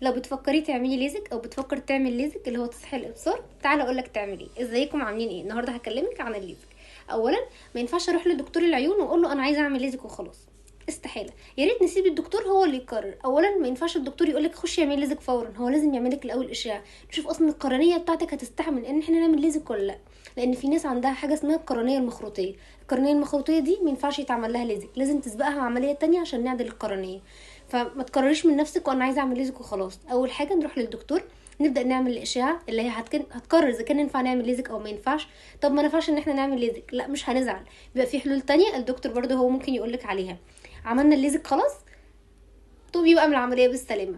لو بتفكري تعملي ليزك او بتفكر تعمل ليزك اللي هو تصحيح الابصار، تعالى اقولك تعمل ايه. ازيكم عاملين ايه؟ النهارده هكلمك عن الليزك. اولا، ما ينفعش اروح لدكتور العيون واقول له انا عايزه اعمل ليزك وخلاص، استحاله. يا ريت نسيب الدكتور هو اللي يقرر. اولا، ما ينفعش الدكتور يقولك خشي اعملي ليزك فورا، هو لازم يعملك الاول اشعه نشوف اصلا القرنيه بتاعتك هتستحمل ان احنا نعمل ليزك ولا لا. لان في ناس عندها حاجه اسمها القرنيه المخروطيه. القرنيه المخروطيه دي ما ينفعش يتعمل لها ليزك، لازم تسبقها عمليه تانية عشان نعدل القرنيه. فما تقرريش من نفسك وانا عايزه اعمل ليزك وخلاص. اول حاجه نروح للدكتور، نبدا نعمل الاشعه اللي هي هتقرر اذا كان ينفع نعمل ليزك او ما ينفعش. طب ما ينفعش ان احنا نعمل ليزك، لا مش هنزعل، بيبقى في حلول تانية الدكتور برضه هو ممكن يقولك عليها. عملنا الليزك خلاص، طوبي بقى من العمليه بالسلامه.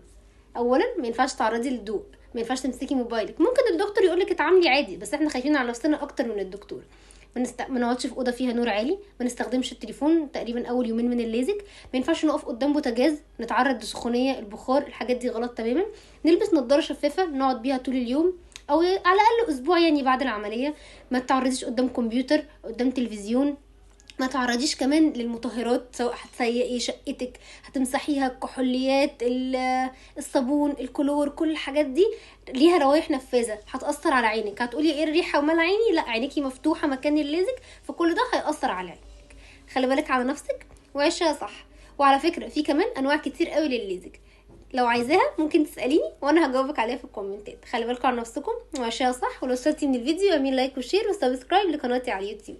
اولا، ما ينفعش تعرضي للضوء، ما ينفعش تمسكي موبايلك. ممكن الدكتور يقولك اتعاملي عادي، بس احنا خايفين على نفسنا اكتر من الدكتور. ما نقعدش في اوضه فيها نور عالي، ما نستخدمش التليفون تقريبا اول يومين من الليزك. ما ينفعش نقف قدام بوتاجاز نتعرض لسخونيه البخار، الحاجات دي غلط تماما. نلبس نظاره شفافه نقعد بيها طول اليوم او على الاقل اسبوع يعني بعد العمليه. ما تتعرضيش قدام كمبيوتر، قدام تلفزيون. ما تعرضيش كمان للمطهرات، سواء هتسيقي شقتك، هتمسحيها، الكحوليات، الصابون، الكلور، كل الحاجات دي ليها روايح نفاذه هتاثر على عينك. هتقولي ايه الريحه ومال عيني؟ لا، عينيكي مفتوحه مكان الليزك، فكل ده هياثر على عينك. خلي بالك على نفسك وعيشها صح. وعلى فكره في كمان انواع كتير قوي للليزك، لو عايزاها ممكن تساليني وانا هجاوبك عليها في الكومنتات. خلي بالكم على نفسكم وعيشها صح. ولو وصلتي من الفيديو اعملي لايك وشير وسبسكرايب لقناتي على اليوتيوب.